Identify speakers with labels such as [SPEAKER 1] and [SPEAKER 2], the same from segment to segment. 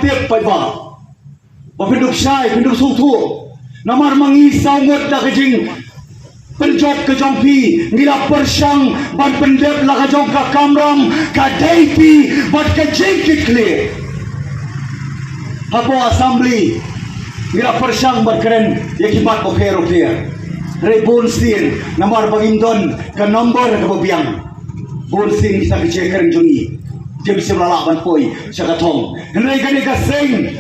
[SPEAKER 1] tiap Paidbah. Bapinduk syai, pinduk sutu. Namar mengisau ngot dah kejing. Penjok ke jongpi, ngila persyang, ban pendep lah ke jong ke kamram, kadei pi, ban kejing kikli. Hapo assembly, ngila persyang ban keren, yakibat Mawphor dia. Rebun sin, namar bagindon, ke nombor ke babiang. Bun sin kita kecil keren jungi. Dia bisa melalak ban poi, syakatong. Hynrei Kadei Kaseng,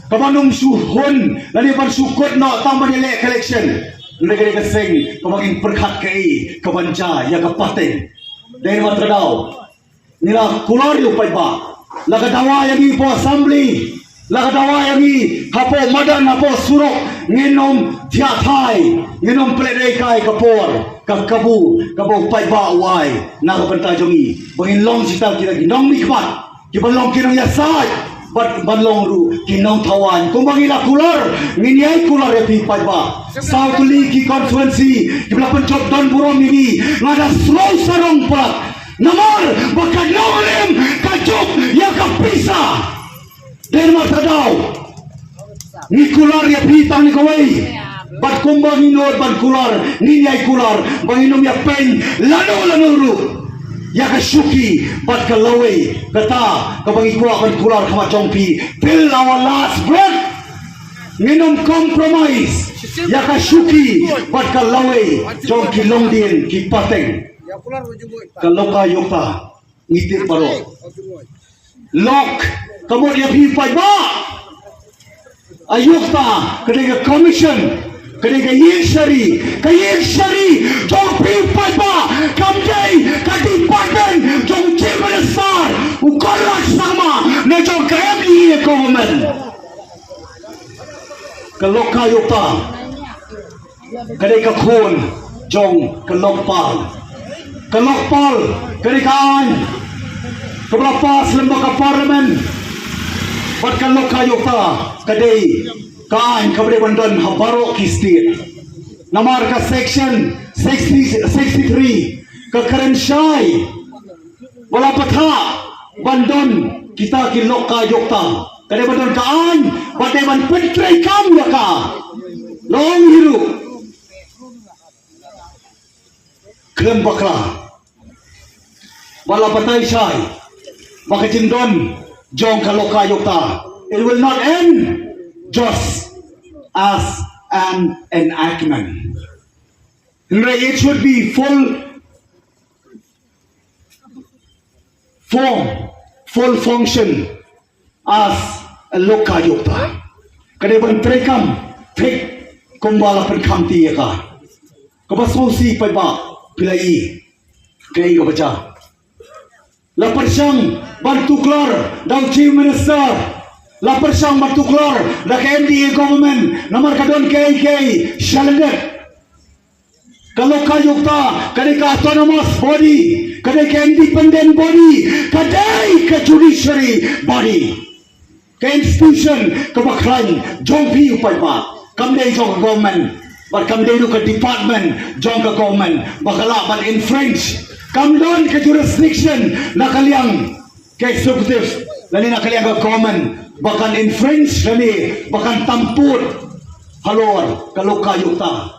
[SPEAKER 1] kamanung suhun, lani ban sukut no, tambah nilai collection. Hynrei Kadei Kaseng, kemaging perkat kei, kebanca, ya kepaten. Dari matradau, nila kulariu Paidbah. Laga dawa yang i po assembly, laga dawa yang i hapo madan, hapo surok, nginom tiatai, nginom peledai kapor, kakabu, kabu Paidbah uai, nakapenta jongi. Bangin long cita kita ginong mikmat, kibalong kinong yasay. Bat balong ru kinong tawan kumbangila kular nginiai kular ya pi Paidbah South League conferency kibla pencop dan burom ini ngada slow sarong pelat namar bakan nolim kacup ya kapisa dan matadau ni kular ya pi tang ni kawai bat kumbangin or ban kular nginiai kular banginom ya pen lano ru ya kasyuki bat kalawe kata kabangi kuak ban kular kama jongpi till our last breath minum compromise ya kasyuki bat kalawe jongki longdien ki pateng ka Lokayukta ngitir paro lok kamot ya pi Paidbah ayukta kedega commission kedega yishari jong pi Paidbah Kam Dei Kadei Jong chief minister Conrad sama na jong KMDE government ke Lokayukta Kadei Khun jong ke Lokpal Kadei Kaan kebelapas lembaga parlimen bat ke Lokayukta Kadei Kaan kabade bandon habaro ki state namar ka section 63 ke Kerensyai wala patha bandon kita ki Lokayukta kadai bandon kaan badai ban pentrei kam waka long hiru krem bakla wala patai syai baka jindon jong ka Lokayukta. It will not end just as an enactment. It should be full function as a Lokayukta. Kadai ban trekam trek kumbala penkam tiya ka. Kabasusi Paidbah pilai kay kabaca. Laparsang bantuklar dang chief minister. Laparsang bantuklar da KMDE government namar kadon KK Shalendet. Kalau Lokayukta kadai ka autonomous body, kadai ka independent body, kadai ka judiciary body, ka institution ka baklan jong pi Paidbah Kam Dei Jong government but Kam Dei ka department jong ka government bakala ban infringe kam don ka jurisdiction nakaliang ka executive lani nakaliang ka government bakan infringe lani bakan tamput halor ka Lokayukta